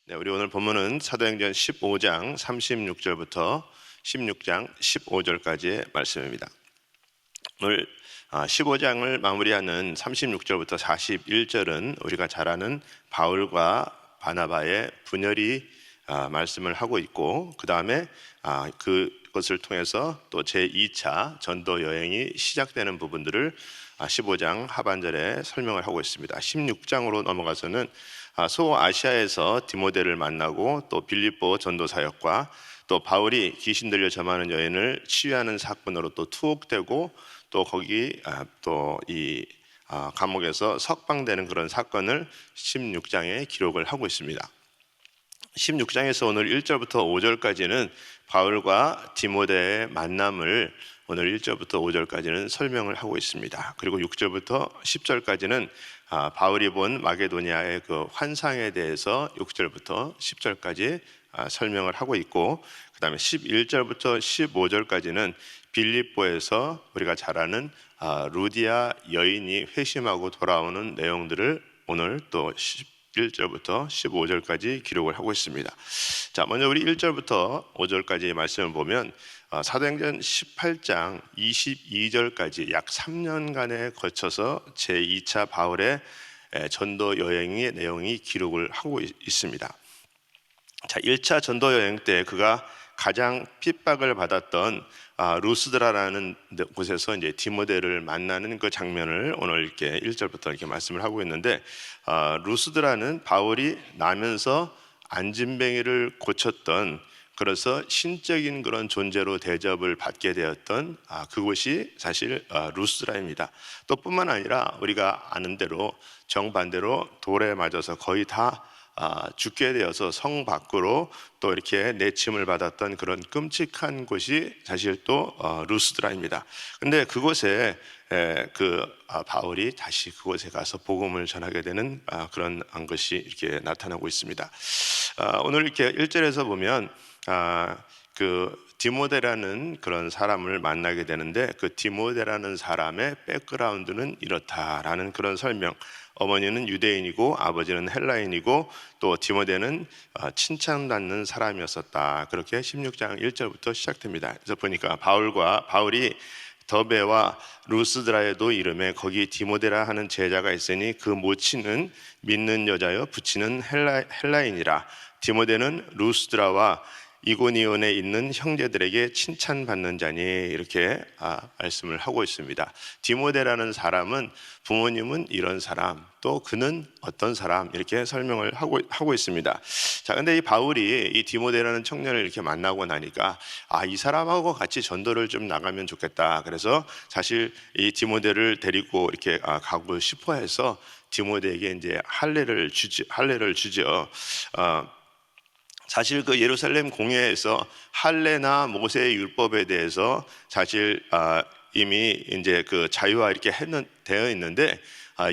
네, 우리 오늘 본문은 사도행전 15장 36절부터 16장 15절까지의 말씀입니다. 오늘 15장을 마무리하는 36절부터 41절은 우리가 잘 아는 바울과 바나바의 분열이 말씀을 하고 있고, 그 다음에 그것을 통해서 또 제2차 전도 여행이 시작되는 부분들을 15장 하반절에 설명을 하고 있습니다. 16장으로 넘어가서는 소아시아에서 디모데를 만나고 또 빌립보 전도 사역과 또 바울이 귀신 들려 점하는 여인을 치유하는 사건으로 또 투옥되고 또 거기 또 이 감옥에서 석방되는 그런 사건을 16장에 기록을 하고 있습니다. 16장에서 오늘 1절부터 5절까지는 바울과 디모데의 만남을 오늘 1절부터 5절까지는 설명을 하고 있습니다. 그리고 6절부터 10절까지는 바울이 본 마게도니아의 그 환상에 대해서 6절부터 10절까지 설명을 하고 있고, 그 다음에 11절부터 15절까지는 빌립보에서 우리가 잘 아는 루디아 여인이 회심하고 돌아오는 내용들을 오늘 또 1절부터 15절까지 기록을 하고 있습니다. 자, 먼저 우리 1절부터 5절까지 말씀을 보면 사도행전 18장 22절까지 약 3년간에 거쳐서 제2차 바울의 전도 여행의 내용이 기록을 하고 있습니다. 자, 1차 전도 여행 때 그가 가장 핍박을 받았던 루스드라라는 곳에서 이제 디모데를 만나는 그 장면을 오늘 이렇게 1절부터 이렇게 말씀을 하고 있는데, 루스드라는 바울이 나면서 안진뱅이를 고쳤던, 그래서 신적인 그런 존재로 대접을 받게 되었던 그곳이 사실 루스드라입니다. 또 뿐만 아니라 우리가 아는 대로 정반대로 돌에 맞아서 거의 다 죽게 되어서 성 밖으로 또 이렇게 내침을 받았던 그런 끔찍한 곳이 사실 또 루스드라입니다. 근데 그곳에 바울이 다시 그곳에 가서 복음을 전하게 되는 그런 것이 이렇게 나타나고 있습니다. 오늘 이렇게 1절에서 보면 그 디모데라는 그런 사람을 만나게 되는데, 그 디모데라는 사람의 백그라운드는 이렇다라는 그런 설명. 어머니는 유대인이고 아버지는 헬라인이고 또 디모데는 칭찬받는 사람이었었다. 그렇게 16장 1절부터 시작됩니다. 그래서 보니까 바울이 더베와 루스드라에도 이름에 거기 디모데라 하는 제자가 있으니 그 모친은 믿는 여자여 부친은 헬라인이라. 디모데는 루스드라와 이고니온에 있는 형제들에게 칭찬받는 자니, 이렇게 말씀을 하고 있습니다. 디모데라는 사람은 부모님은 이런 사람, 또 그는 어떤 사람, 이렇게 설명을 하고 있습니다. 자, 근데 이 바울이 이 디모데라는 청년을 이렇게 만나고 나니까 이 사람하고 같이 전도를 좀 나가면 좋겠다. 그래서 사실 이 디모데를 데리고 이렇게 가고 싶어 해서 디모데에게 이제 할례를 주죠. 사실 그 예루살렘 공회에서 할례나 모세의 율법에 대해서 사실 이미 이제 그 자유화 이렇게 되어 있는데,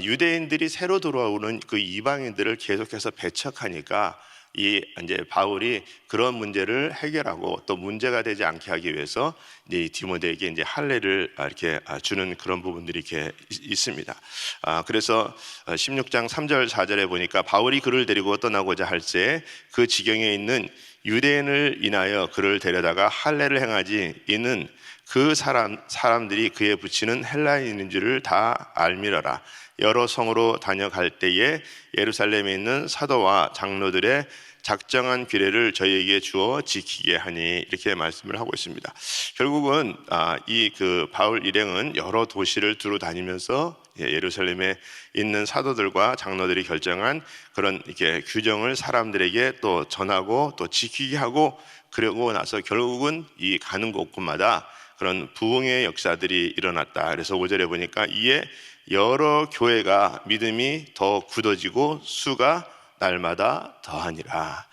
유대인들이 새로 들어오는 그 이방인들을 계속해서 배척하니까 이제 바울이 그런 문제를 해결하고 또 문제가 되지 않게 하기 위해서 이제 디모데에게 이제 할례를 이렇게 주는 그런 부분들이 이렇게 있습니다. 그래서 16장 3절 4절에 보니까 바울이 그를 데리고 떠나고자 할 때 그 지경에 있는 유대인을 인하여 그를 데려다가 할례를 행하지, 이는 그 사람들이 그에 붙이는 헬라인인 줄을 다 알미러라. 여러 성으로 다녀갈 때에 예루살렘에 있는 사도와 장로들의 작정한 규례를 저희에게 주어 지키게 하니, 이렇게 말씀을 하고 있습니다. 결국은 이 그 바울 일행은 여러 도시를 두루 다니면서 예루살렘에 있는 사도들과 장로들이 결정한 그런 이렇게 규정을 사람들에게 또 전하고 또 지키게 하고, 그러고 나서 결국은 이 가는 곳곳마다 그런 부흥의 역사들이 일어났다. 그래서 5절에 보니까 이에 여러 교회가 믿음이 더 굳어지고 수가 날마다 더하니라.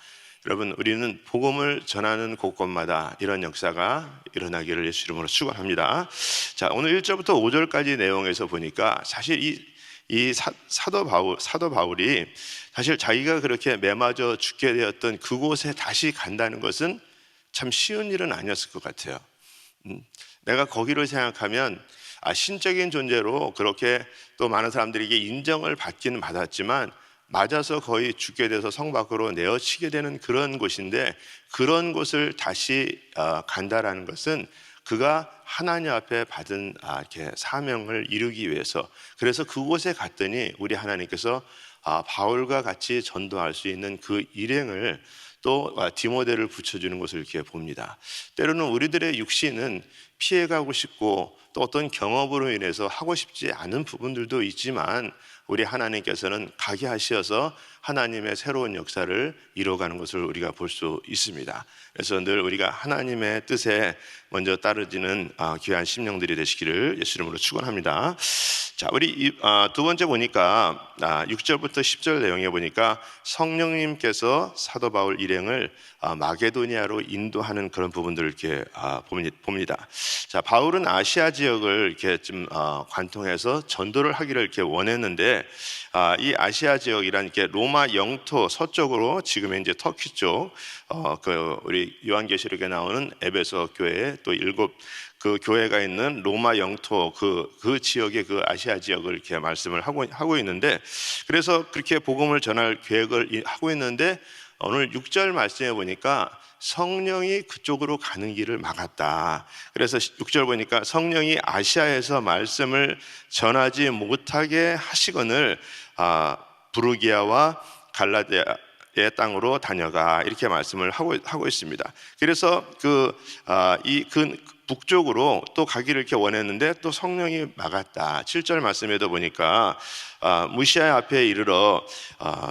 여러분, 우리는 복음을 전하는 곳곳마다 이런 역사가 일어나기를 예수 이름으로 축원합니다. 자, 오늘 1절부터 5절까지 내용에서 보니까 사실 이 사도 바울이 사실 자기가 그렇게 매맞아 죽게 되었던 그곳에 다시 간다는 것은 참 쉬운 일은 아니었을 것 같아요. 내가 거기를 생각하면 신적인 존재로 그렇게 또 많은 사람들에게 인정을 받기는 받았지만 맞아서 거의 죽게 돼서 성 밖으로 내어치게 되는 그런 곳인데, 그런 곳을 다시 간다라는 것은 그가 하나님 앞에 받은 이렇게 사명을 이루기 위해서, 그래서 그곳에 갔더니 우리 하나님께서 바울과 같이 전도할 수 있는 그 일행을 또 디모데를 붙여주는 것을 이렇게 봅니다. 때로는 우리들의 육신은 피해가고 싶고 또 어떤 경험으로 인해서 하고 싶지 않은 부분들도 있지만, 우리 하나님께서는 가게 하셔서 하나님의 새로운 역사를 이루어가는 것을 우리가 볼 수 있습니다. 그래서 늘 우리가 하나님의 뜻에 먼저 따르지는 귀한 심령들이 되시기를 예수 이름으로 축원합니다. 자, 우리 두 번째 보니까 6절부터 10절 내용에 보니까 성령님께서 사도 바울 일행을 마게도니아로 인도하는 그런 부분들을 이렇게 봅니다. 자, 바울은 아시아 지역을 이렇게 좀 관통해서 전도를 하기를 이렇게 원했는데, 이 아시아 지역이란 이렇게 로마 영토 서쪽으로 지금의 이제 터키 쪽, 그 우리 요한계시록에 나오는 에베소 교회 또 7 그 교회가 있는 로마 영토 그 지역의 그 아시아 지역을 이렇게 말씀을 하고 있는데, 그래서 그렇게 복음을 전할 계획을 하고 있는데, 오늘 6절 말씀해 보니까 성령이 그쪽으로 가는 길을 막았다. 그래서 6절 보니까 성령이 아시아에서 말씀을 전하지 못하게 하시거늘 부르기아와 갈라디아의 땅으로 다녀가, 이렇게 말씀을 하고 있습니다. 그래서 그 북쪽으로 또 가기를 이렇게 원했는데 또 성령이 막았다. 7절 말씀에도 보니까 무시아 앞에 이르러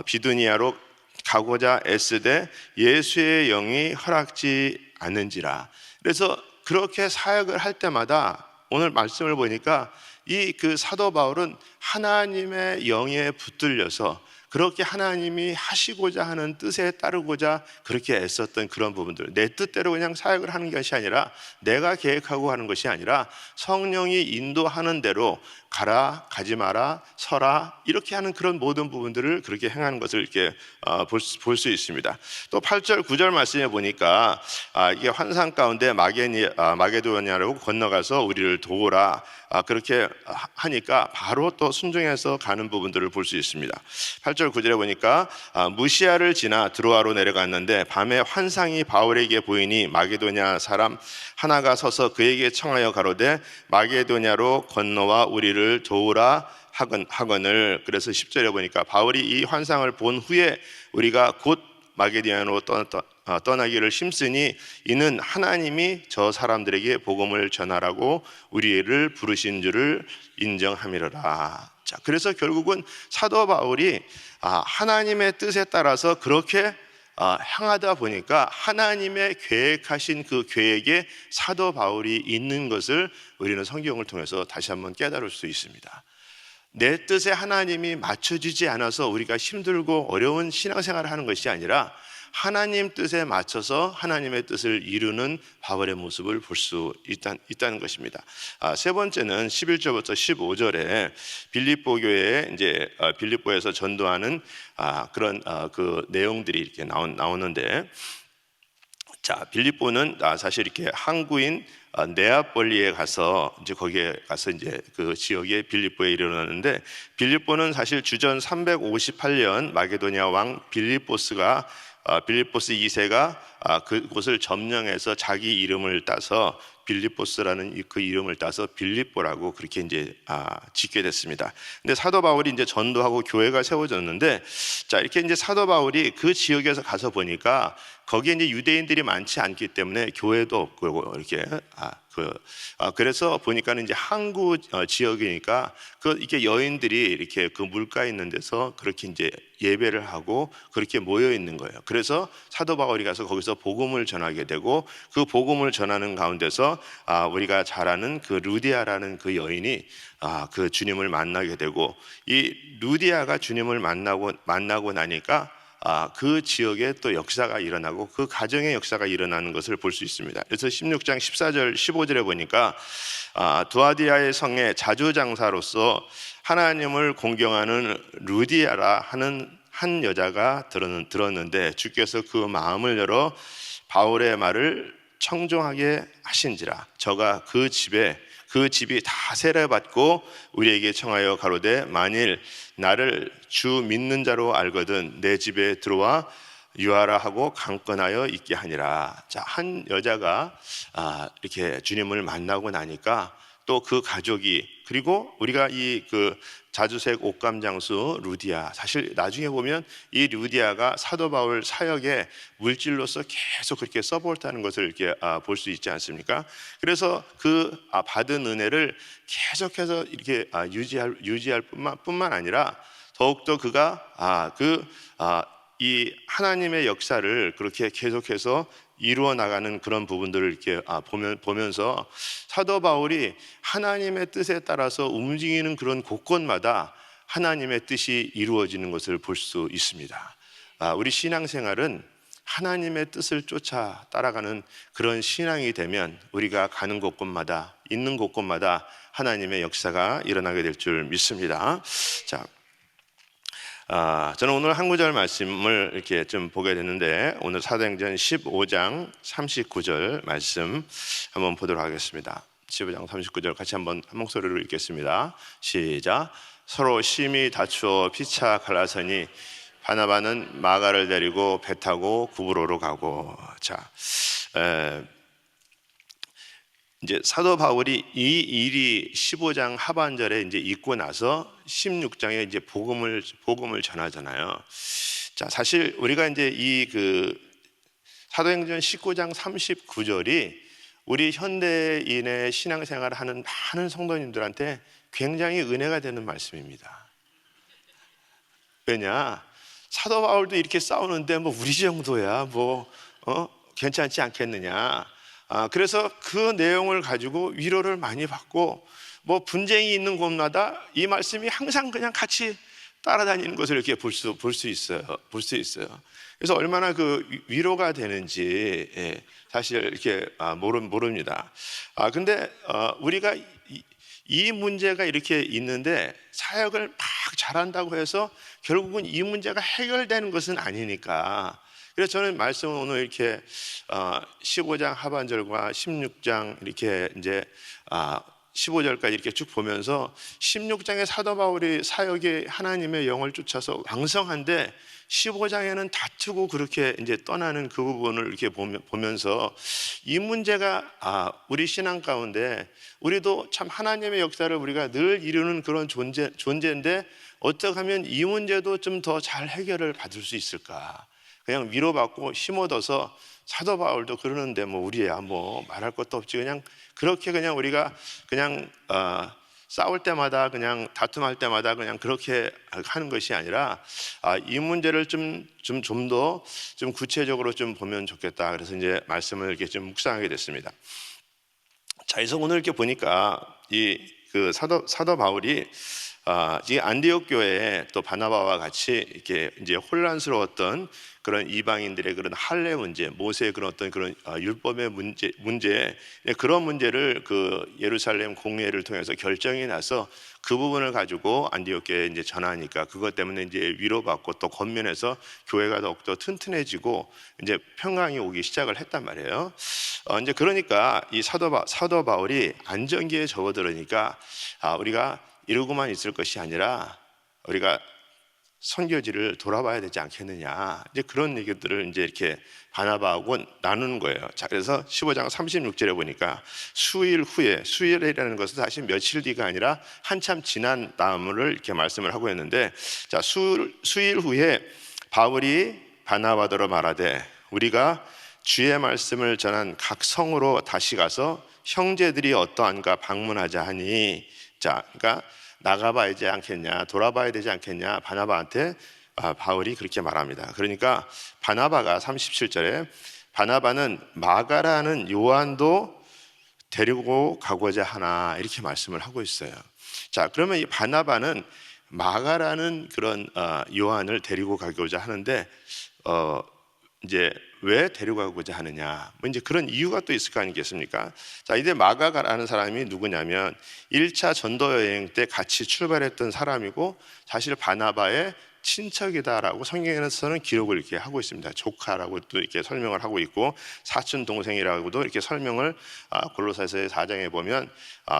비두니아로 가고자 애쓰되 예수의 영이 허락지 않는지라. 그래서 그렇게 사역을 할 때마다 오늘 말씀을 보니까 이 그 사도 바울은 하나님의 영에 붙들려서 그렇게 하나님이 하시고자 하는 뜻에 따르고자 그렇게 애썼던 그런 부분들, 내 뜻대로 그냥 사역을 하는 것이 아니라, 내가 계획하고 하는 것이 아니라 성령이 인도하는 대로 가라, 가지 마라, 서라, 이렇게 하는 그런 모든 부분들을 그렇게 행하는 것을 이렇게 볼 수 있습니다. 또 8절 9절 말씀에 보니까 이게 환상 가운데 마게도니아로 건너가서 우리를 도우라, 그렇게 하니까 바로 또 순종해서 가는 부분들을 볼 수 있습니다. 8절 9절에 보니까 무시아를 지나 드로아로 내려갔는데 밤에 환상이 바울에게 보이니 마게도냐 사람 하나가 서서 그에게 청하여 가로되 마게도냐로 건너와 우리를 도우라 하거늘. 그래서 10절에 보니까 바울이 이 환상을 본 후에 우리가 곧 마게도냐로 떠나기를 힘쓰니 이는 하나님이 저 사람들에게 복음을 전하라고 우리를 부르신 줄을 인정함이로라. 자, 그래서 결국은 사도 바울이 하나님의 뜻에 따라서 그렇게 향하다 보니까 하나님의 계획하신 그 계획에 사도 바울이 있는 것을 우리는 성경을 통해서 다시 한번 깨달을 수 있습니다. 내 뜻에 하나님이 맞춰지지 않아서 우리가 힘들고 어려운 신앙생활을 하는 것이 아니라 하나님 뜻에 맞춰서 하나님의 뜻을 이루는 바울의 모습을 볼 수 있다는 것입니다. 세 번째는 11절부터 15절에 빌립보 교회에 이제 빌립보에서 전도하는 그런 그 내용들이 이렇게 나오는데, 자, 빌립보는 사실 이렇게 항구인 네아폴리에 가서 이제 거기에 가서 이제 그 지역의 빌립보에 이르렀는데, 빌립보는 사실 주전 358년 마게도니아 왕 빌립보스 2세가 그곳을 점령해서 자기 이름을 따서 빌립보스라는 그 이름을 따서 빌립보라고 그렇게 이제 짓게 됐습니다. 근데 사도 바울이 이제 전도하고 교회가 세워졌는데, 자, 이렇게 이제 사도 바울이 그 지역에서 가서 보니까 거기에 이제 유대인들이 많지 않기 때문에 교회도 없고 이렇게 그래서 보니까는 이제 항구 지역이니까 이게 여인들이 이렇게 그 물가 있는 데서 그렇게 이제 예배를 하고 그렇게 모여 있는 거예요. 그래서 사도 바울이 가서 거기서 복음을 전하게 되고, 그 복음을 전하는 가운데서 우리가 잘 아는 그 루디아라는 그 여인이 그 주님을 만나게 되고, 이 루디아가 주님을 만나고 나니까 그 지역에 또 역사가 일어나고 그 가정의 역사가 일어나는 것을 볼 수 있습니다. 그래서 16장 14절 15절에 보니까 두아디아의 성의 자주장사로서 하나님을 공경하는 루디아라 하는 한 여자가 들었는데 주께서 그 마음을 열어 바울의 말을 청종하게 하신지라. 저가 그 집에 그 집이 다 세례받고 우리에게 청하여 가로되 만일 나를 주 믿는 자로 알거든 내 집에 들어와 유하라 하고 강권하여 있게 하니라. 자, 한 여자가 이렇게 주님을 만나고 나니까 또 그 가족이, 그리고 우리가 이 그 자주색 옷감 장수 루디아, 사실 나중에 보면 이 루디아가 사도 바울 사역에 물질로서 계속 그렇게 써보았다는 것을 이렇게 볼 수 있지 않습니까? 그래서 그 받은 은혜를 계속해서 이렇게 유지할 뿐만 아니라 더욱더 그가 이 하나님의 역사를 그렇게 계속해서 이루어 나가는 그런 부분들을 이렇게 보면서 사도 바울이 하나님의 뜻에 따라서 움직이는 그런 곳곳마다 하나님의 뜻이 이루어지는 것을 볼 수 있습니다. 우리 신앙생활은 하나님의 뜻을 쫓아 따라가는 그런 신앙이 되면 우리가 가는 곳곳마다, 있는 곳곳마다 하나님의 역사가 일어나게 될 줄 믿습니다. 자, 저는 오늘 한 구절 말씀을 이렇게 좀 보게 됐는데, 오늘 사도행전 15장 39절 말씀 한번 보도록 하겠습니다. 15장 39절 같이 한번 한 목소리로 읽겠습니다. 시작. 서로 심히 다투어 피차 갈라서니 바나바는 마가를 데리고 배 타고 구브로로 가고. 자, 이제 사도 바울이 이 일이 15장 하반절에 이제 있고 나서 16장에 이제 복음을 전하잖아요. 자, 사실 우리가 이제 이 그 사도행전 19장 39절이 우리 현대인의 신앙생활을 하는 많은 성도님들한테 굉장히 은혜가 되는 말씀입니다. 왜냐? 사도 바울도 이렇게 싸우는데 뭐 우리 정도야 괜찮지 않겠느냐. 그래서 그 내용을 가지고 위로를 많이 받고 뭐 분쟁이 있는 곳마다 이 말씀이 항상 그냥 같이 따라다니는 것을 이렇게 볼 수 있어요. 그래서 얼마나 그 위로가 되는지 사실 이렇게 모릅니다. 근데 우리가 이 문제가 이렇게 있는데 사역을 막 잘한다고 해서 결국은 이 문제가 해결되는 것은 아니니까, 그래서 저는 말씀을 오늘 이렇게 15장 하반절과 16장 이렇게 이제 15절까지 이렇게 쭉 보면서 16장의 사도 바울이 사역에 하나님의 영을 쫓아서 왕성한데 15장에는 다투고 그렇게 이제 떠나는 그 부분을 이렇게 보면서 이 문제가 우리 신앙 가운데 우리도 참 하나님의 역사를 우리가 늘 이루는 그런 존재인데 어떻게 하면 이 문제도 좀 더 잘 해결을 받을 수 있을까? 그냥 위로받고 힘 얻어서, 사도 바울도 그러는데 뭐 우리야 뭐 말할 것도 없지, 그냥 그렇게 그냥 우리가 그냥 싸울 때마다 그냥 다툼할 때마다 그냥 그렇게 하는 것이 아니라 이 문제를 좀 더 좀 구체적으로 좀 보면 좋겠다. 그래서 이제 말씀을 이렇게 좀 묵상하게 됐습니다. 자, 그래서 오늘 이렇게 보니까 이 그 사도 바울이 이 안디옥 교회에 또 바나바와 같이 이렇게 이제 혼란스러웠던 그런 이방인들의 그런 할례 문제, 모세의 그런 어떤 그런 율법의 문제 그런 문제를 그 예루살렘 공회를 통해서 결정이 나서 그 부분을 가지고 안디옥 교회에 이제 전하니까 그것 때문에 이제 위로받고 또 겉면에서 교회가 더욱더 튼튼해지고 이제 평강이 오기 시작을 했단 말이에요. 이제 그러니까 이 사도 바울이 안정기에 접어들으니까 우리가 이러고만 있을 것이 아니라 우리가 선교지를 돌아봐야 되지 않겠느냐, 이제 그런 얘기들을 이제 이렇게 바나바하고 나누는 거예요. 자, 그래서 15장 36절에 보니까 수일 후에, 수일이라는 것은 사실 며칠 뒤가 아니라 한참 지난 다음을 이렇게 말씀을 하고 있는데, 자, 수일 후에 바울이 바나바더러 말하되 우리가 주의 말씀을 전한 각 성으로 다시 가서 형제들이 어떠한가 방문하자 하니, 자, 그러니까 나가봐야 되지 않겠냐, 돌아봐야 되지 않겠냐, 바나바한테 바울이 그렇게 말합니다. 그러니까 바나바가 37절에 바나바는 마가라는 요한도 데리고 가고자 하나, 이렇게 말씀을 하고 있어요. 자, 그러면 이 바나바는 마가라는 그런 요한을 데리고 가고자 하는데 이제 왜 데려가고자 하느냐, 뭐 이제 그런 이유가 또 있을 거 아니겠습니까? 자, 이제 마가라는 사람이 누구냐면 1차 전도 여행 때 같이 출발했던 사람이고 사실 바나바의 친척이다라고 성경에서는 기록을 이렇게 하고 있습니다. 조카라고도 이렇게 설명을 하고 있고 사촌 동생이라고도 이렇게 설명을 골로새서 4장에 보면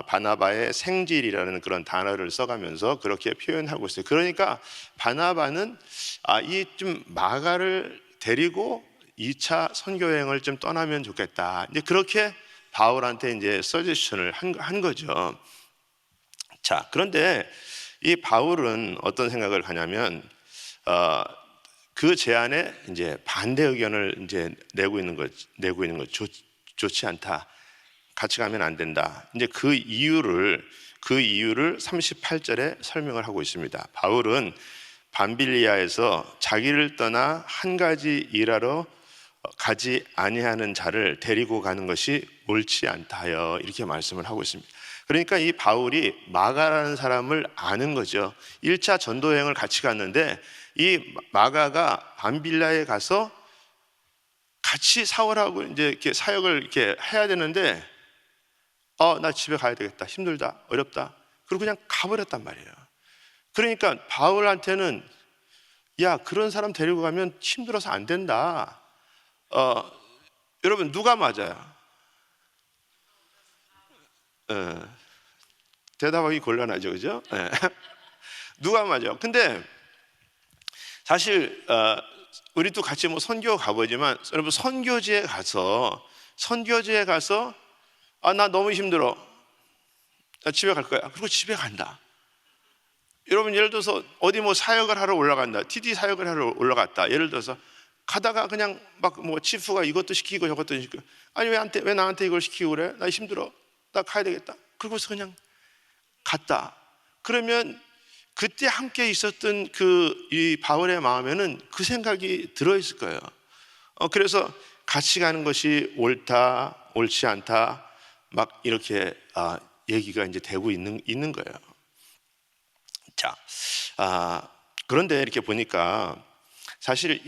바나바의 생질이라는 그런 단어를 써가면서 그렇게 표현하고 있어요. 그러니까 바나바는 이 좀 마가를 데리고 2차 선교 여행을 좀 떠나면 좋겠다. 이제 그렇게 바울한테 이제 서제션을 한 거죠. 자, 그런데 이 바울은 어떤 생각을 하냐면 그 제안에 이제 반대 의견을 이제 내고 있는 것 좋지 않다. 같이 가면 안 된다. 이제 그 이유를 38절에 설명을 하고 있습니다. 바울은 밤빌리아에서 자기를 떠나 한 가지 일하러 가지 아니하는 자를 데리고 가는 것이 옳지 않다 하여 이렇게 말씀을 하고 있습니다. 그러니까 이 바울이 마가라는 사람을 아는 거죠. 1차 전도 여행을 같이 갔는데 이 마가가 밤빌라에 가서 같이 사월하고 이제 이렇게 사역을 이렇게 해야 되는데 나 집에 가야 되겠다. 힘들다. 어렵다. 그리고 그냥 가버렸단 말이에요. 그러니까 바울한테는 야, 그런 사람 데리고 가면 힘들어서 안 된다. 여러분 누가 맞아요? 대답하기 곤란하죠, 그죠? 누가 맞아요? 근데 사실 우리도 같이 뭐 선교 가보지만 여러분 선교지에 가서 나 너무 힘들어. 나 집에 갈 거야. 그리고 집에 간다. 여러분 예를 들어서 어디 뭐 사역을 하러 올라간다. TD 사역을 하러 올라갔다. 예를 들어서 가다가 그냥 막 뭐 치프가 이것도 시키고 저것도 시키고 아니 왜 나한테 이걸 시키고 그래? 나 힘들어. 나 가야 되겠다. 그러고서 그냥 갔다. 그러면 그때 함께 있었던 이 바울의 마음에는 그 생각이 들어있을 거예요. 그래서 같이 가는 것이 옳다, 옳지 않다, 막 이렇게 얘기가 이제 되고 있는 거예요. 자, 그런데 이렇게 보니까 사실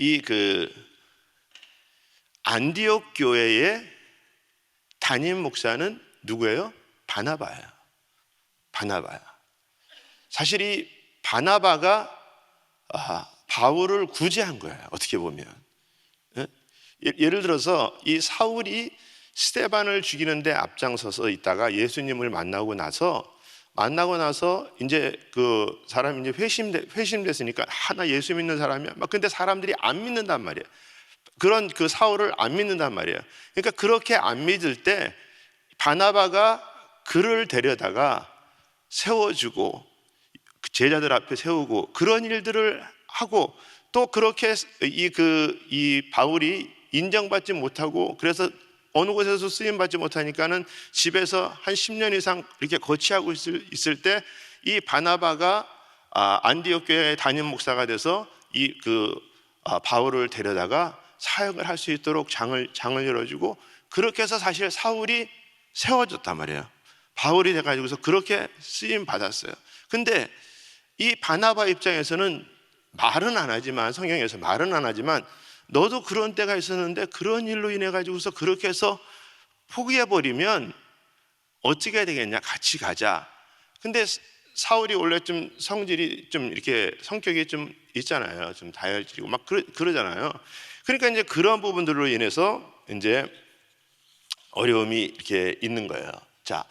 안디옥 교회의 담임 목사는 누구예요? 바나바예요. 사실 이 바나바가 바울을 구제한 거예요. 어떻게 보면 예를 들어서 이 사울이 스데반을 죽이는데 앞장서서 있다가 예수님을 만나고 나서 이제 그 사람이 이제 회심됐으니까 나 예수 믿는 사람이야. 막 근데 사람들이 안 믿는단 말이에요. 그런 그 사울을 안 믿는단 말이에요. 그러니까 그렇게 안 믿을 때 바나바가 그를 데려다가 세워주고 제자들 앞에 세우고 그런 일들을 하고 또 그렇게 이 바울이 인정받지 못하고 그래서 어느 곳에서 쓰임 받지 못하니까는 집에서 한 10년 이상 이렇게 거치하고 있을 때 이 바나바가 안디옥 교회의 담임 목사가 돼서 바울을 데려다가 사역을 할 수 있도록 장을 열어주고 그렇게 해서 사실 사울이 세워졌단 말이에요. 바울이 돼가지고서 그렇게 쓰임 받았어요. 근데 이 바나바 입장에서는 말은 안 하지만 너도 그런 때가 있었는데 그런 일로 인해 가지고서 그렇게 해서 포기해버리면 어떻게 해야 되겠냐? 같이 가자. 근데 사울이 원래 좀 성질이 좀 이렇게 성격이 좀 있잖아요. 좀 다혈질이고 막 그러잖아요. 그러니까 이제 그런 부분들로 인해서 이제 어려움이 이렇게 있는 거예요. 자,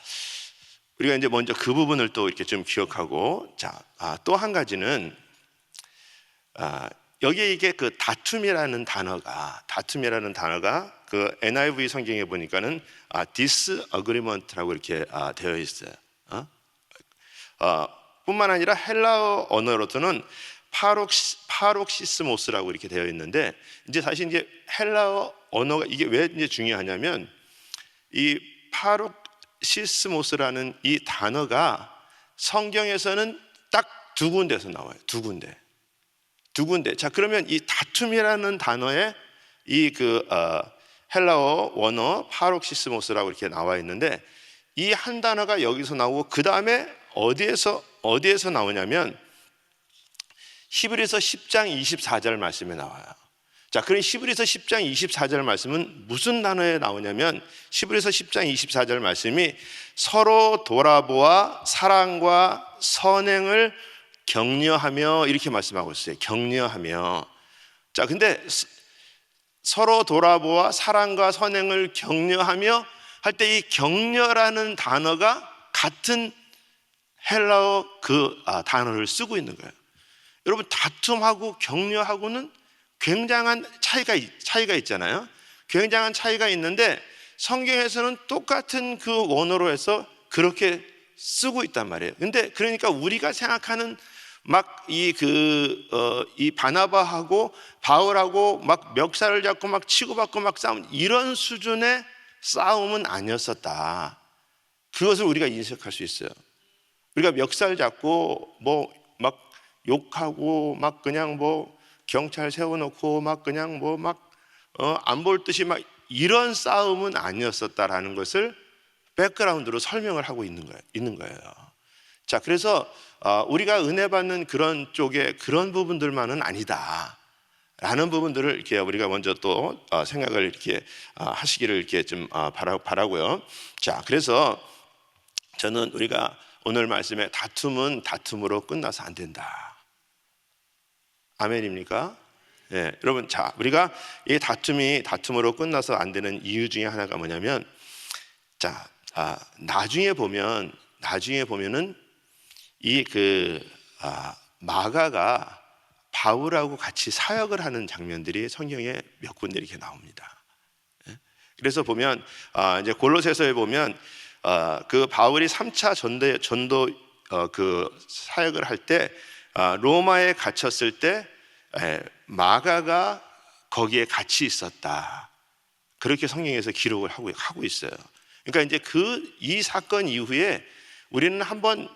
우리가 이제 먼저 그 부분을 또 이렇게 좀 기억하고, 자, 또 한 가지는 여기에 이게 그 다툼이라는 단어가 그 NIV 성경에 보니까는 disagreement라고 이렇게 되어 있어요. 뿐만 아니라 헬라어 언어로서는 파록시스모스라고 이렇게 되어 있는데 이제 사실 이제 헬라어 언어가 이게 왜 이제 중요하냐면 이 파록시스모스라는 이 단어가 성경에서는 딱 두 군데에서 나와요. 두 군데. 자, 그러면 이 다툼이라는 단어에 헬라어 원어 파록시스모스라고 이렇게 나와 있는데 이 한 단어가 여기서 나오고 그 다음에 어디에서 나오냐면 히브리서 10장 24절 말씀에 나와요. 자, 그럼 히브리서 10장 24절 말씀은 무슨 단어에 나오냐면 히브리서 10장 24절 말씀이 서로 돌아보아 사랑과 선행을 격려하며 이렇게 말씀하고 있어요. 격려하며. 자, 근데 서로 돌아보아 사랑과 선행을 격려하며 할 때 이 격려라는 단어가 같은 헬라어 단어를 쓰고 있는 거예요. 여러분, 다툼하고 격려하고는 굉장한 차이가 있잖아요. 굉장한 차이가 있는데 성경에서는 똑같은 그 원어로 해서 그렇게 쓰고 있단 말이에요. 근데 그러니까 우리가 생각하는 막 이 바나바하고 바울하고 막 멱살을 잡고 막 치고받고 막 싸움, 이런 수준의 싸움은 아니었었다. 그것을 우리가 인식할 수 있어요. 우리가 멱살 잡고 뭐 막 욕하고 막 그냥 뭐 경찰 세워놓고 막 그냥 뭐 막 안 볼 듯이 막 이런 싸움은 아니었었다라는 것을 백그라운드로 설명을 하고 있는 거예요. 자, 그래서 우리가 은혜 받는 그런 쪽에 그런 부분들만은 아니다 라는 부분들을 이렇게 우리가 먼저 또 생각을 이렇게 하시기를 이렇게 좀 바라고요. 자, 그래서 저는 우리가 오늘 말씀에 다툼은 다툼으로 끝나서 안 된다. 아멘입니까? 네, 여러분, 자, 우리가 이 다툼이 다툼으로 끝나서 안 되는 이유 중에 하나가 뭐냐면, 자, 나중에 보면은 이 마가가 바울하고 같이 사역을 하는 장면들이 성경에 몇 군데 이렇게 나옵니다. 그래서 보면 이제 골로새서에 보면 그 바울이 3차 전도 그 사역을 할 때 로마에 갇혔을 때 마가가 거기에 같이 있었다. 그렇게 성경에서 기록을 하고 있어요. 그러니까 이제 이 사건 이후에 우리는 한번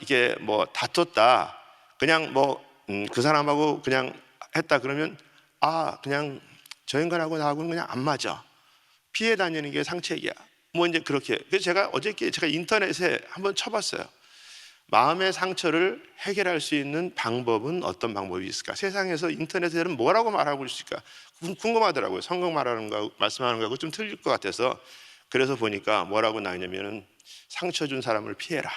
이게 뭐 다퉜다, 그냥 뭐 그 사람하고 그냥 했다 그러면 그냥 저 인간하고 나하고는 그냥 안 맞아, 피해 다니는 게 상책이야, 뭐 이제 그렇게. 그래서 제가 어저께 인터넷에 한번 쳐봤어요. 마음의 상처를 해결할 수 있는 방법은 어떤 방법이 있을까? 세상에서 인터넷에는 뭐라고 말하고 있을까 궁금하더라고요. 성경 말씀하는 거하고 좀 틀릴 것 같아서. 그래서 보니까 뭐라고 나오냐면은 상처 준 사람을 피해라.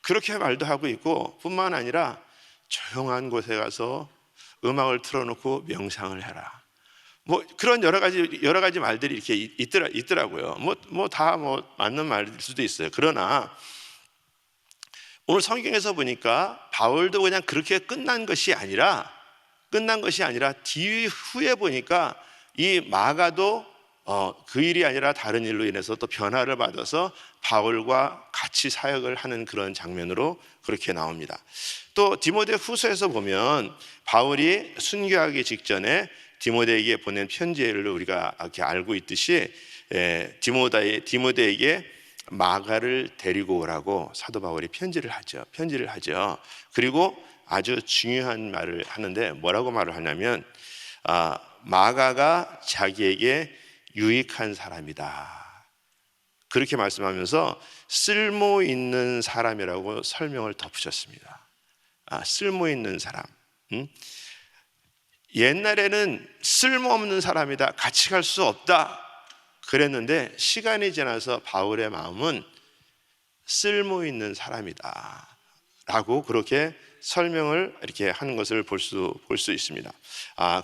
그렇게 말도 하고 있고, 뿐만 아니라 조용한 곳에 가서 음악을 틀어놓고 명상을 해라. 뭐 그런 여러 가지 말들이 이렇게 있더라고요. 뭐 다 맞는 말일 수도 있어요. 그러나 오늘 성경에서 보니까 바울도 그냥 그렇게 끝난 것이 아니라 뒤후에 보니까 이 마가도 그 일이 아니라 다른 일로 인해서 또 변화를 받아서 바울과 같이 사역을 하는 그런 장면으로 그렇게 나옵니다. 또 디모데 후서에서 보면 바울이 순교하기 직전에 디모데에게 보낸 편지를 우리가 이렇게 알고 있듯이 디모데에게 마가를 데리고 오라고 사도 바울이 편지를 하죠. 그리고 아주 중요한 말을 하는데, 뭐라고 말을 하냐면 마가가 자기에게 유익한 사람이다, 그렇게 말씀하면서 쓸모 있는 사람이라고 설명을 덧붙였습니다. 쓸모 있는 사람. 옛날에는 쓸모없는 사람이다, 같이 갈 수 없다 그랬는데, 시간이 지나서 바울의 마음은 쓸모 있는 사람이다 라고 그렇게 설명을 이렇게 하는 것을 볼 수 있습니다.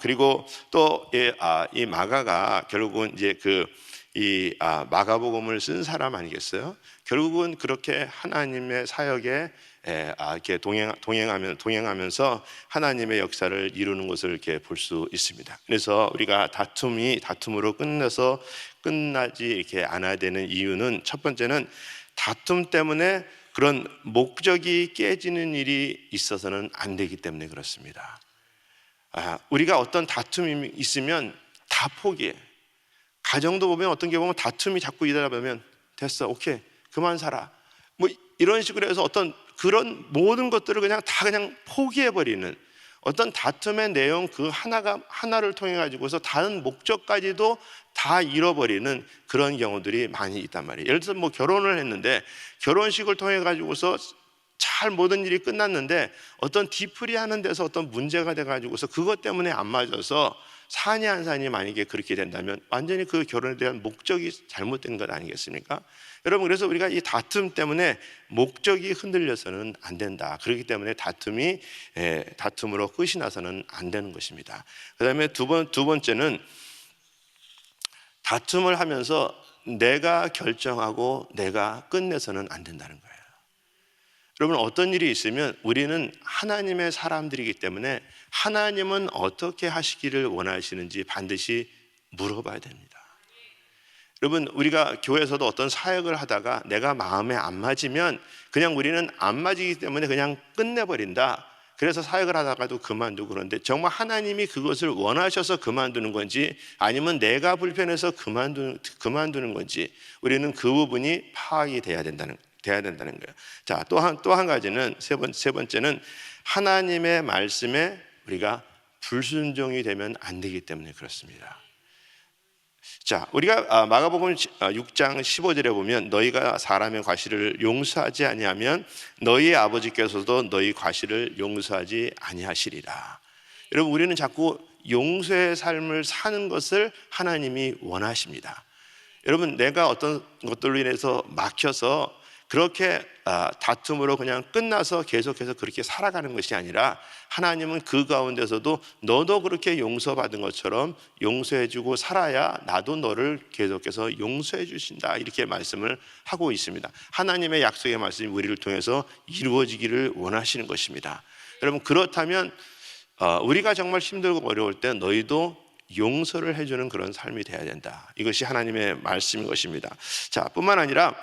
그리고 또 이 마가가 결국은 이제 이 마가복음을 쓴 사람 아니겠어요? 결국은 그렇게 하나님의 사역에 이렇게 동행하면서 하나님의 역사를 이루는 것을 이렇게 볼 수 있습니다. 그래서 우리가 다툼으로 끝나지 이렇게 않아야 되는 이유는, 첫 번째는 다툼 때문에 그런 목적이 깨지는 일이 있어서는 안 되기 때문에 그렇습니다. 우리가 어떤 다툼이 있으면 다 포기해. 가정도 보면 어떤 게 보면 다툼이 자꾸 일어나 보면 됐어, 오케이, 그만 살아, 뭐 이런 식으로 해서 어떤 그런 모든 것들을 그냥 포기해버리는, 어떤 다툼의 내용 그 하나를 통해 가지고서 다른 목적까지도 다 잃어버리는 그런 경우들이 많이 있단 말이에요. 예를 들어서 뭐 결혼을 했는데 결혼식을 통해 가지고서 잘 모든 일이 끝났는데 어떤 뒤풀이 하는 데서 어떤 문제가 돼가지고서 그것 때문에 안 맞아서 산이 한 산이 만약에 그렇게 된다면 완전히 그 결혼에 대한 목적이 잘못된 것 아니겠습니까? 여러분, 그래서 우리가 이 다툼 때문에 목적이 흔들려서는 안 된다. 그렇기 때문에 다툼으로 끝이 나서는 안 되는 것입니다. 그 다음에 두 번째는 다툼을 하면서 내가 결정하고 내가 끝내서는 안 된다는 거예요. 여러분, 어떤 일이 있으면 우리는 하나님의 사람들이기 때문에 하나님은 어떻게 하시기를 원하시는지 반드시 물어봐야 됩니다. 여러분, 우리가 교회에서도 어떤 사역을 하다가 내가 마음에 안 맞으면 그냥 우리는 안 맞기 때문에 그냥 끝내버린다. 그래서 사역을 하다가도 그만두고. 그런데 정말 하나님이 그것을 원하셔서 그만두는 건지 아니면 내가 불편해서 그만두는 건지 우리는 그 부분이 파악이 돼야 된다는 거예요. 자, 또 한 가지는 세 번째는 하나님의 말씀에 우리가 불순종이 되면 안 되기 때문에 그렇습니다. 자, 우리가 마가복음 6장 15절에 보면 너희가 사람의 과실을 용서하지 아니하면 너희 아버지께서도 너희 과실을 용서하지 아니하시리라. 여러분, 우리는 자꾸 용서의 삶을 사는 것을 하나님이 원하십니다. 여러분, 내가 어떤 것들로 인해서 막혀서 그렇게 다툼으로 그냥 끝나서 계속해서 그렇게 살아가는 것이 아니라 하나님은 그 가운데서도 너도 그렇게 용서받은 것처럼 용서해주고 살아야 나도 너를 계속해서 용서해 주신다, 이렇게 말씀을 하고 있습니다. 하나님의 약속의 말씀이 우리를 통해서 이루어지기를 원하시는 것입니다. 여러분, 그렇다면 우리가 정말 힘들고 어려울 때 너희도 용서를 해주는 그런 삶이 돼야 된다. 이것이 하나님의 말씀인 것입니다. 자, 뿐만 아니라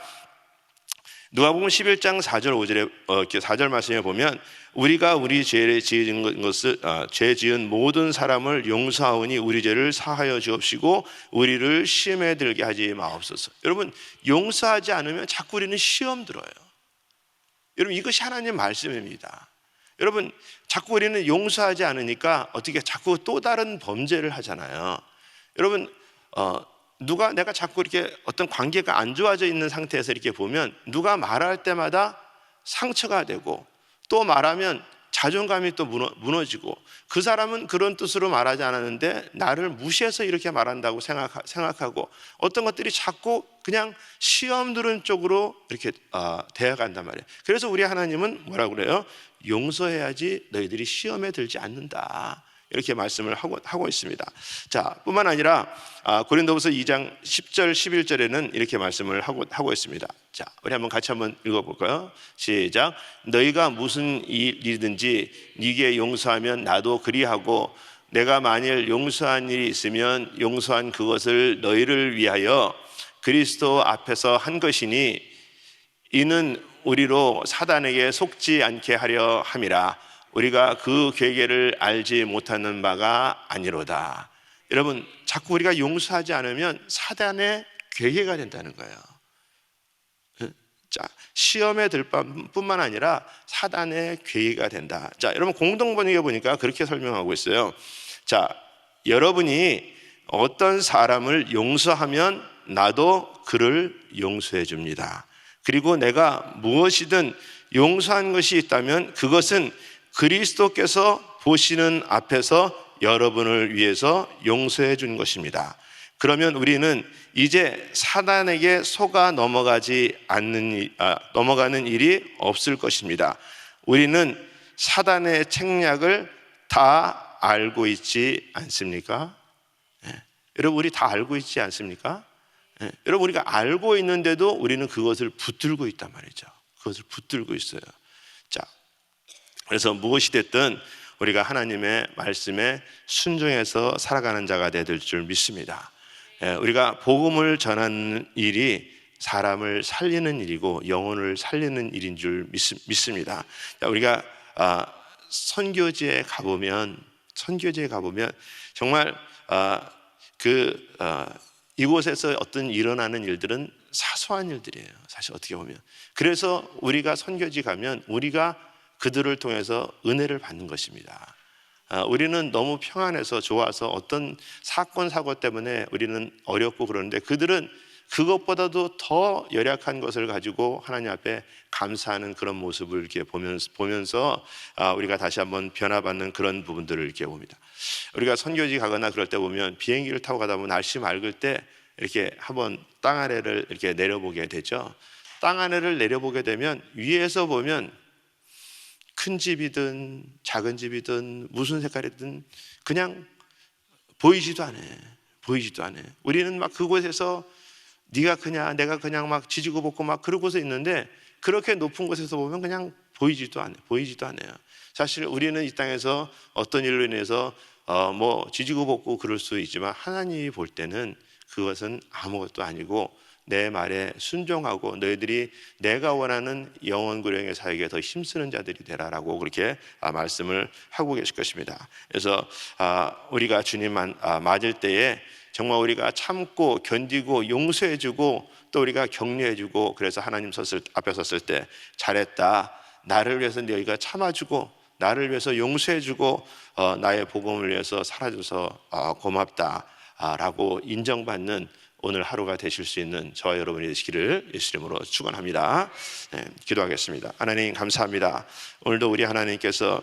누가복음 11장 4절 5절에 4절 말씀에 보면 우리가 우리 죄 지은 모든 사람을 용서하오니 우리 죄를 사하여 주옵시고 우리를 시험에 들게 하지 마옵소서. 여러분, 용서하지 않으면 자꾸 우리는 시험 들어요. 여러분, 이것이 하나님의 말씀입니다. 여러분, 자꾸 우리는 용서하지 않으니까 어떻게 자꾸 또 다른 범죄를 하잖아요. 여러분, 내가 자꾸 이렇게 어떤 관계가 안 좋아져 있는 상태에서 이렇게 보면 누가 말할 때마다 상처가 되고 또 말하면 자존감이 또 무너지고 그 사람은 그런 뜻으로 말하지 않았는데 나를 무시해서 이렇게 말한다고 생각하고 어떤 것들이 자꾸 그냥 시험 들은 쪽으로 이렇게 되어간단 말이에요. 그래서 우리 하나님은 뭐라고 그래요? 용서해야지 너희들이 시험에 들지 않는다, 이렇게 말씀을 하고 있습니다. 자, 뿐만 아니라 고린도후서 2장 10절 11절에는 이렇게 말씀을 하고 있습니다. 자, 우리 같이 한번 읽어볼까요? 시작. 너희가 무슨 일이든지 네게 용서하면 나도 그리하고 내가 만일 용서한 일이 있으면 용서한 그것을 너희를 위하여 그리스도 앞에서 한 것이니 이는 우리로 사단에게 속지 않게 하려 함이라. 우리가 그 계계를 알지 못하는 바가 아니로다. 여러분, 자꾸 우리가 용서하지 않으면 사단의 계계가 된다는 거예요. 자, 시험에 들 뿐만 아니라 사단의 계계가 된다. 자, 여러분, 공동번역에 보니까 그렇게 설명하고 있어요. 자, 여러분이 어떤 사람을 용서하면 나도 그를 용서해 줍니다. 그리고 내가 무엇이든 용서한 것이 있다면 그것은 그리스도께서 보시는 앞에서 여러분을 위해서 용서해 준 것입니다. 그러면 우리는 이제 사단에게 속아 넘어가는 일이 없을 것입니다. 우리는 사단의 책략을 다 알고 있지 않습니까? 여러분, 우리 다 알고 있지 않습니까? 여러분, 우리가 알고 있는데도 우리는 그것을 붙들고 있단 말이죠. 그것을 붙들고 있어요. 자, 그래서 무엇이 됐든 우리가 하나님의 말씀에 순종해서 살아가는 자가 되야 될 줄 믿습니다. 우리가 복음을 전하는 일이 사람을 살리는 일이고 영혼을 살리는 일인 줄 믿습니다. 우리가 선교지에 가보면 정말 이곳에서 어떤 일어나는 일들은 사소한 일들이에요. 사실 어떻게 보면. 그래서 우리가 선교지 가면 우리가 그들을 통해서 은혜를 받는 것입니다. 우리는 너무 평안해서 좋아서 어떤 사건 사고 때문에 우리는 어렵고 그러는데 그들은 그것보다도 더 열약한 것을 가지고 하나님 앞에 감사하는 그런 모습을 이렇게 보면서 우리가 다시 한번 변화받는 그런 부분들을 이렇게 봅니다. 우리가 선교지 가거나 그럴 때 보면 비행기를 타고 가다 보면 날씨 맑을 때 이렇게 한번 땅 아래를 이렇게 내려보게 되죠. 땅 아래를 내려보게 되면 위에서 보면 큰 집이든 작은 집이든 무슨 색깔이든 그냥 보이지도 않아. 우리는 막 그곳에서 네가 그냥 내가 그냥 막 지지고 볶고 막 그러고서 있는데 그렇게 높은 곳에서 보면 그냥 보이지도 않아요. 사실 우리는 이 땅에서 어떤 일로 인해서 뭐 지지고 볶고 그럴 수 있지만 하나님이 볼 때는 그것은 아무것도 아니고 내 말에 순종하고 너희들이 내가 원하는 영원구령의 사역에 더 힘쓰는 자들이 되라라고 그렇게 말씀을 하고 계실 것입니다. 그래서 우리가 주님 맞을 때에 정말 우리가 참고 견디고 용서해주고 또 우리가 격려해주고 그래서 하나님 앞에 섰을 때 잘했다, 나를 위해서 너희가 참아주고 나를 위해서 용서해주고 나의 복음을 위해서 살아줘서 고맙다 라고 인정받는 오늘 하루가 되실 수 있는 저와 여러분이 되시기를 예수 이름으로 축원합니다. 기도하겠습니다. 하나님 감사합니다. 오늘도 우리 하나님께서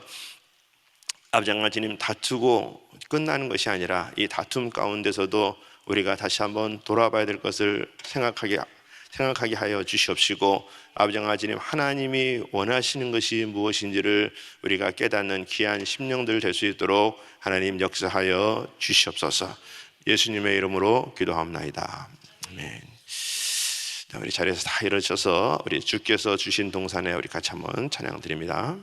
아버지 하나님 다투고 끝나는 것이 아니라 이 다툼 가운데서도 우리가 다시 한번 돌아봐야 될 것을 생각하게 하여 주시옵시고 아버지 하나님 하나님이 원하시는 것이 무엇인지를 우리가 깨닫는 귀한 심령들 될 수 있도록 하나님 역사하여 주시옵소서. 예수님의 이름으로 기도합나이다. 아멘. 우리 자리에서 다 일어서서 우리 주께서 주신 동산에 우리 같이 한번 찬양 드립니다.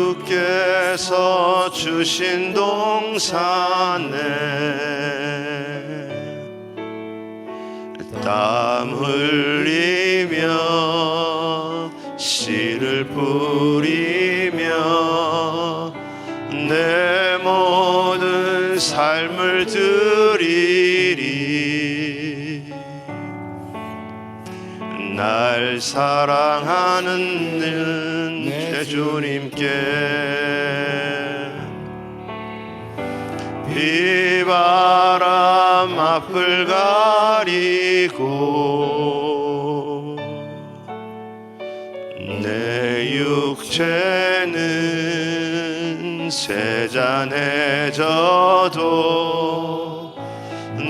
주께서 주신 동산에 땀 흘리며 씨를 뿌리며 내 모든 삶을 드리리. 날 사랑하는 내 주님께 비바람 앞을 가리고 내 육체는 세잔해져도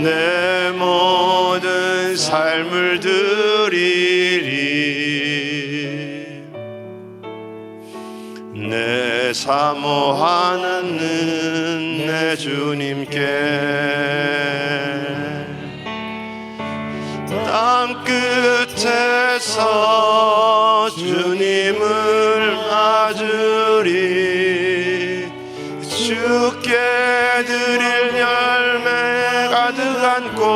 내 모든 삶을 드리리. 내 사모하는 내 주님께 땅 끝에서 주님을 맞으리. 주께 드릴 열매 가득한 꽃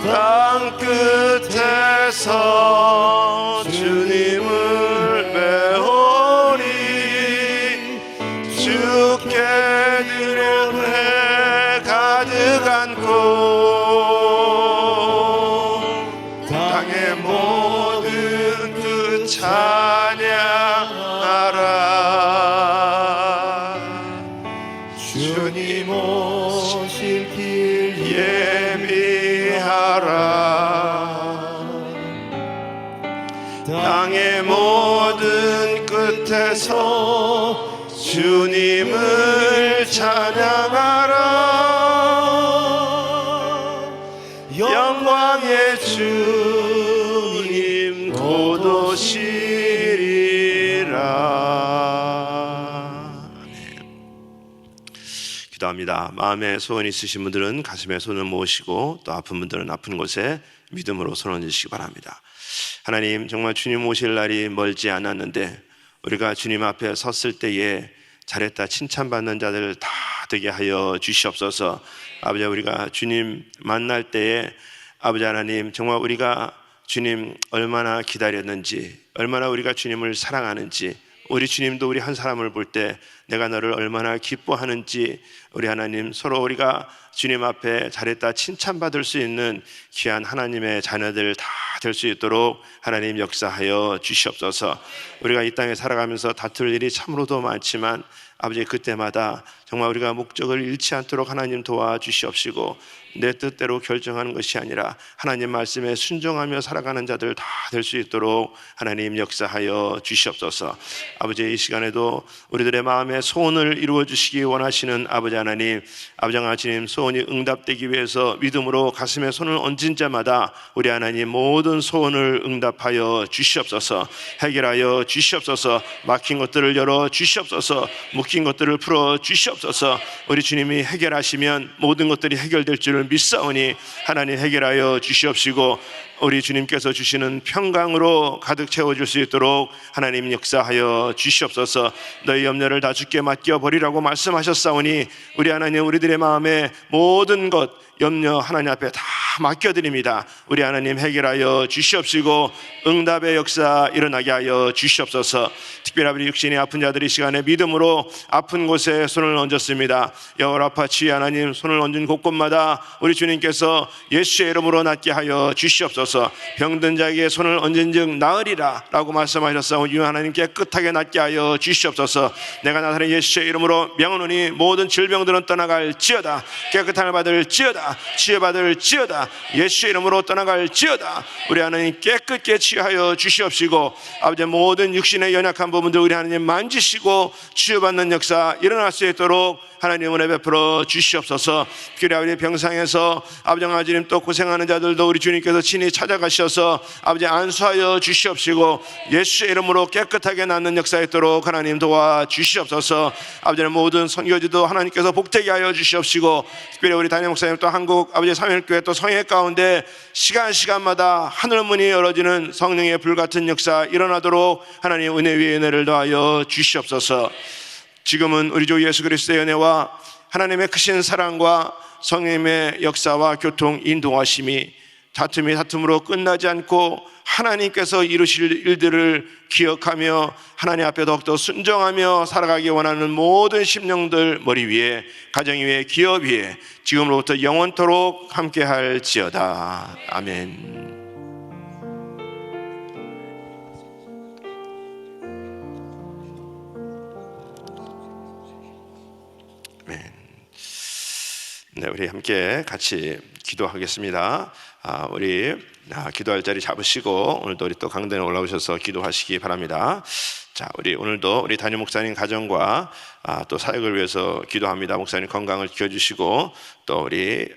땅 끝에서 주님을 배우리. 주께 드릴 해 가득한 꽃 땅의 모든 뜻 찬양하라. 주님 오실 길 예비하라. 땅의 모든 끝에서 주님을 찬양하라. 영광의 주님 곧 오시리라. 기도합니다. 마음에 소원 있으신 분들은 가슴에 손을 모으시고 또 아픈 분들은 아픈 곳에 믿음으로 손 얹으시기 바랍니다. 하나님, 정말 주님 오실 날이 멀지 않았는데 우리가 주님 앞에 섰을 때에 잘했다 칭찬받는 자들 다 되게 하여 주시옵소서. 아버지, 우리가 주님 만날 때에 아버지 하나님, 정말 우리가 주님 얼마나 기다렸는지, 얼마나 우리가 주님을 사랑하는지, 우리 주님도 우리 한 사람을 볼 때 내가 너를 얼마나 기뻐하는지 우리 하나님 서로 우리가 주님 앞에 잘했다 칭찬받을 수 있는 귀한 하나님의 자녀들 다 될 수 있도록 하나님 역사하여 주시옵소서. 우리가 이 땅에 살아가면서 다툴 일이 참으로도 많지만 아버지 그때마다 정말 우리가 목적을 잃지 않도록 하나님 도와주시옵시고 내 뜻대로 결정하는 것이 아니라 하나님 말씀에 순종하며 살아가는 자들 다 될 수 있도록 하나님 역사하여 주시옵소서. 아버지 이 시간에도 우리들의 마음의 소원을 이루어 주시기 원하시는 아버지 하나님, 아버지 하나님 소원이 응답되기 위해서 믿음으로 가슴에 손을 얹은 자마다 우리 하나님 모든 소원을 응답하여 주시옵소서. 해결하여 주시옵소서. 막힌 것들을 열어 주시옵소서. 묶인 것들을 풀어 주시옵소서. 우리 주님이 해결하시면 모든 것들이 해결될 줄을 믿사오니 하나님 해결하여 주시옵시고 우리 주님께서 주시는 평강으로 가득 채워줄 수 있도록 하나님 역사하여 주시옵소서. 너희 염려를 다 주께 맡겨버리라고 말씀하셨사오니 우리 하나님 우리들의 마음에 모든 것 염려 하나님 앞에 다 맡겨드립니다. 우리 하나님 해결하여 주시옵시고 응답의 역사 일어나게 하여 주시옵소서. 특별히 아버지 육신이 아픈 자들이 시간에 믿음으로 아픈 곳에 손을 얹었습니다. 여호라파 치유 하나님 손을 얹은 곳곳마다 우리 주님께서 예수의 이름으로 낫게 하여 주시옵소서. 병든 자에게 손을 얹은 즉 나으리라 라고 말씀하셨사오니 하나님 깨끗하게 낫게 하여 주시옵소서. 내가 나타낸 예수의 이름으로 명하노니 모든 질병들은 떠나갈지어다. 깨끗함을 받을지어다. 치유받을지어다. 예수의 이름으로 떠나갈지어다. 우리 하나님 깨끗게 치유하여 주시옵시고 아버지 모든 육신의 연약한 부분들 우리 하나님 만지시고 치유받는 역사 일어날 수 있도록 하나님 은혜 베풀어 주시옵소서. 특별히 아버지 병상에서 아버지 하나님 또 고생하는 자들도 우리 주님께서 친히 찾아가셔서 아버지 안수하여 주시옵시고 예수의 이름으로 깨끗하게 낫는 역사 있도록 하나님 도와주시옵소서. 아버지는 모든 선교지도 하나님께서 복되게 하여 주시옵시고 특별히 우리 담임 목사님 또 한국 아버지 삼일교회 또 성회 가운데 시간마다 하늘문이 열어지는 성령의 불같은 역사 일어나도록 하나님 은혜 위에 은혜를 더하여 주시옵소서. 지금은 우리 주 예수 그리스도의 은혜와 하나님의 크신 사랑과 성령님의 역사와 교통 인도하심이 다툼으로 끝나지 않고 하나님께서 이루실 일들을 기억하며 하나님 앞에 더욱더 순종하며 살아가기 원하는 모든 심령들 머리 위에 가정 위에 기업 위에 지금으로부터 영원토록 함께 할지어다. 아멘. 네, 우리 함께 같이 기도하겠습니다. 우리 기도할 자리 잡으시고 오늘도 우리 또 강단에 올라오셔서 기도하시기 바랍니다. 자, 우리 오늘도 우리 담임 목사님 가정과 또 사역을 위해서 기도합니다. 목사님 건강을 지켜주시고 또 우리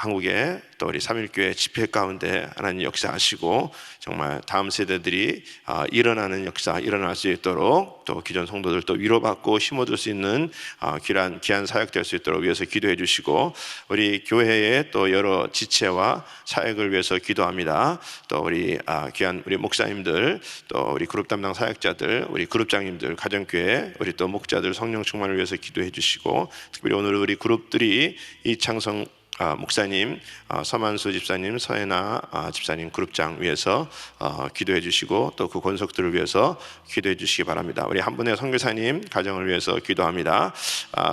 한국의 또 우리 삼일교회 집회 가운데 하나님 역사하시고 정말 다음 세대들이 일어나는 역사 일어날 수 있도록 또 기존 성도들도 위로받고 힘어줄 수 있는 귀한 사역될 수 있도록 위해서 기도해 주시고 우리 교회의 또 여러 지체와 사역을 위해서 기도합니다. 또 우리 귀한 우리 목사님들 또 우리 그룹 담당 사역자들 우리 그룹장님들 가정교회 우리 또 목자들 성령 충만을 위해서 기도해 주시고 특별히 오늘 우리 그룹들이 이창성 목사님, 서만수 집사님, 서혜나 집사님 그룹장 위해서 기도해 주시고 또 그 권속들을 위해서 기도해 주시기 바랍니다. 우리 한 분의 선교사님 가정을 위해서 기도합니다.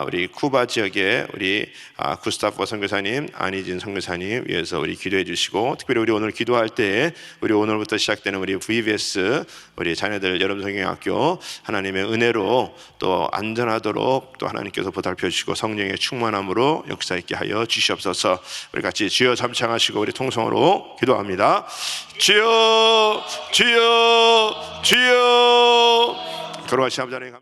우리 쿠바 지역에 우리 구스타프 선교사님, 안희진 선교사님 위해서 우리 기도해 주시고 특별히 우리 오늘 기도할 때 우리 오늘부터 시작되는 우리 VBS 우리 자녀들 여름성경학교 하나님의 은혜로 또 안전하도록 또 하나님께서 보살펴 주시고 성령의 충만함으로 역사 있게 하여 주시옵소서. 우리 같이 주여 잠창하시고 우리 통성으로 기도합니다. 주여 주여 주여. 걸어가시 아버지 하나님